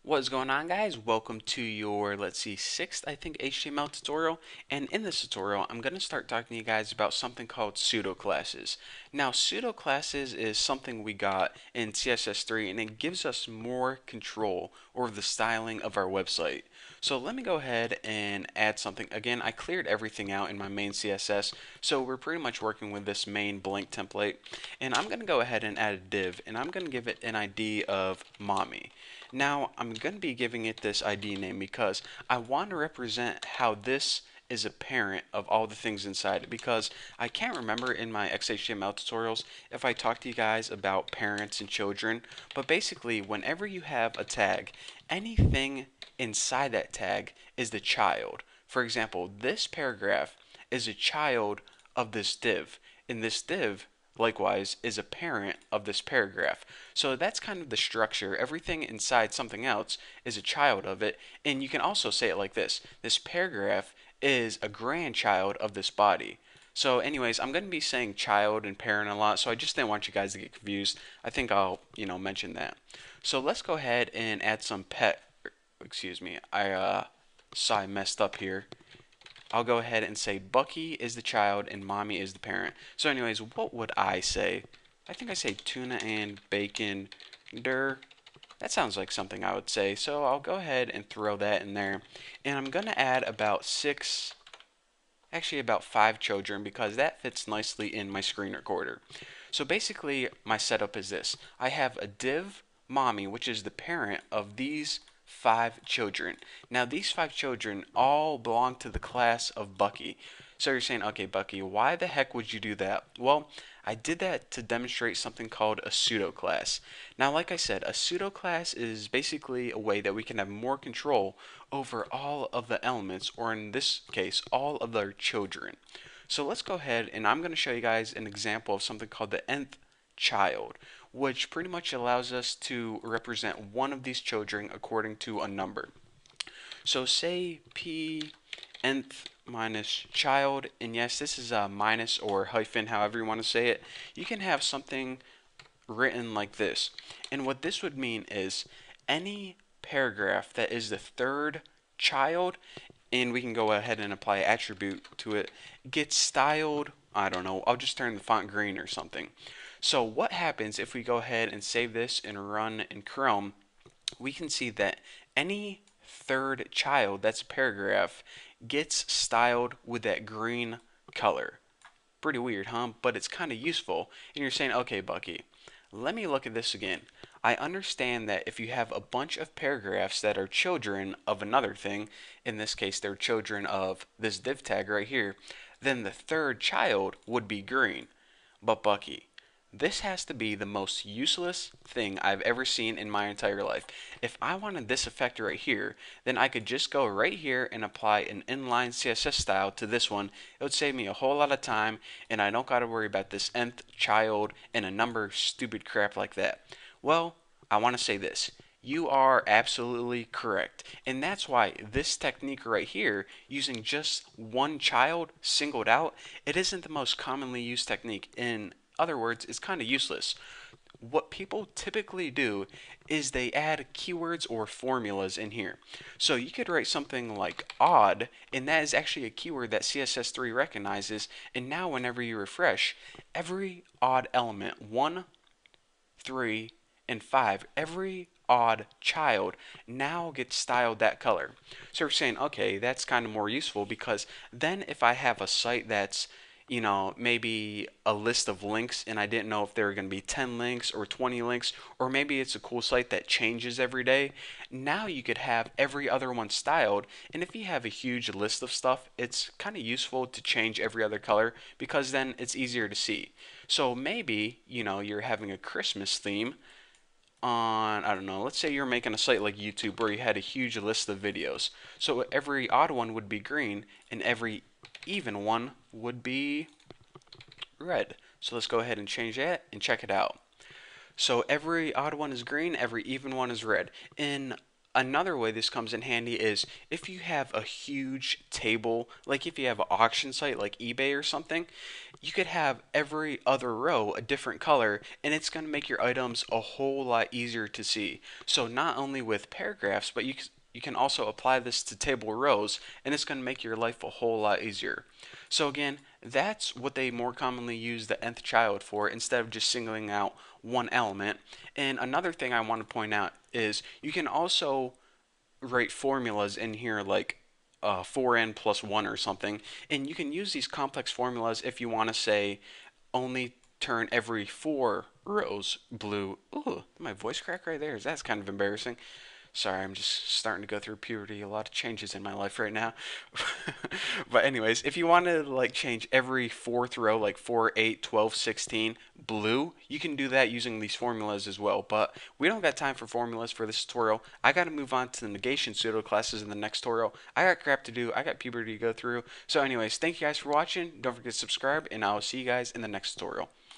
What is going on, guys? Welcome to your, let's see, sixth, I think, HTML tutorial. And in this tutorial, I'm going to start talking to you guys about something called pseudo classes. Now, pseudo classes is something we got in CSS3, and it gives us more control over the styling of our website. So let me go ahead and add something. Again, I cleared everything out in my main CSS, so we're pretty much working with this main blank template. And I'm going to go ahead and add a div, and I'm going to give it an ID of mommy. Now, I'm going to be giving it this ID name because I want to represent how this is a parent of all the things inside it, because I can't remember in my XHTML tutorials if I talked to you guys about parents and children, but basically whenever you have a tag, anything inside that tag is the child. For example, this paragraph is a child of this div, and this div likewise is a parent of this paragraph. So that's kind of the structure. Everything inside something else is a child of it. And you can also say it like this. This paragraph is a grandchild of this body. So anyways, I'm going to be saying child and parent a lot, so I just didn't want you guys to get confused. I think I'll, mention that. So let's go ahead and add some pet, excuse me, I saw I messed up here. I'll go ahead and say Bucky is the child and mommy is the parent. So anyways, what would I say? I think I say tuna and bacon der. That sounds like something I would say. So I'll go ahead and throw that in there. And I'm going to add about about 5 children, because that fits nicely in my screen recorder. So basically my setup is this. I have a div mommy, which is the parent of these 5 children. Now these 5 children all belong to the class of Bucky. So you're saying, okay, Bucky, why the heck would you do that? Well, I did that to demonstrate something called a pseudo class. Now, like I said, a pseudo class is basically a way that we can have more control over all of the elements, or in this case, all of their children. So let's go ahead, and I'm going to show you guys an example of something called the nth child, which pretty much allows us to represent one of these children according to a number. So say p nth minus child, and yes, this is a minus or hyphen, however you want to say it. You can have something written like this. And what this would mean is any paragraph that is the third child, and we can go ahead and apply attribute to it, gets styled, I don't know, I'll just turn the font green or something. So what happens if we go ahead and save this and run in Chrome? We can see that any third child, that's a paragraph, gets styled with that green color. Pretty weird, huh? But it's kind of useful. And you're saying, okay, Bucky, let me look at this again. I understand that if you have a bunch of paragraphs that are children of another thing, in this case they're children of this div tag right here, then the third child would be green. But Bucky, this has to be the most useless thing I've ever seen in my entire life. If I wanted this effect right here, then I could just go right here and apply an inline CSS style to this one. It would save me a whole lot of time, and I don't gotta worry about this nth child and a number of stupid crap like that. Well, I want to say this. You are absolutely correct. And that's why this technique right here, using just one child singled out, it isn't the most commonly used technique. In other words, it's kind of useless. What people typically do is they add keywords or formulas in here. So you could write something like odd, and that is actually a keyword that CSS3 recognizes, and now whenever you refresh, every odd element, 1, 3, and 5, every odd child now gets styled that color. So we're saying, okay, that's kind of more useful, because then if I have a site that's maybe a list of links, and I didn't know if there were going to be 10 links or 20 links, or maybe it's a cool site that changes every day. Now you could have every other one styled, and if you have a huge list of stuff, it's kind of useful to change every other color, because then it's easier to see. So maybe, you're having a Christmas theme on, I don't know, let's say you're making a site like YouTube where you had a huge list of videos. So every odd one would be green, and every even one would be red. So let's go ahead and change that and check it out. So every odd one is green, every even one is red. In Another way this comes in handy is if you have a huge table, like if you have an auction site like eBay or something, you could have every other row a different color, and it's going to make your items a whole lot easier to see. So not only with paragraphs, but you can also apply this to table rows, and it's going to make your life a whole lot easier. So again, that's what they more commonly use the nth child for, instead of just singling out one element. And another thing I want to point out is you can also write formulas in here, like 4n plus 1 or something, and you can use these complex formulas if you want to say only turn every 4 rows blue. Ooh, my voice crack right there. That's kind of embarrassing. Sorry, I'm just starting to go through puberty. A lot of changes in my life right now. But anyways, if you want to like change every fourth row, like 4, 8, 12, 16, blue, you can do that using these formulas as well. But we don't got time for formulas for this tutorial. I got to move on to the negation pseudo classes in the next tutorial. I got crap to do. I got puberty to go through. So anyways, thank you guys for watching. Don't forget to subscribe, and I'll see you guys in the next tutorial.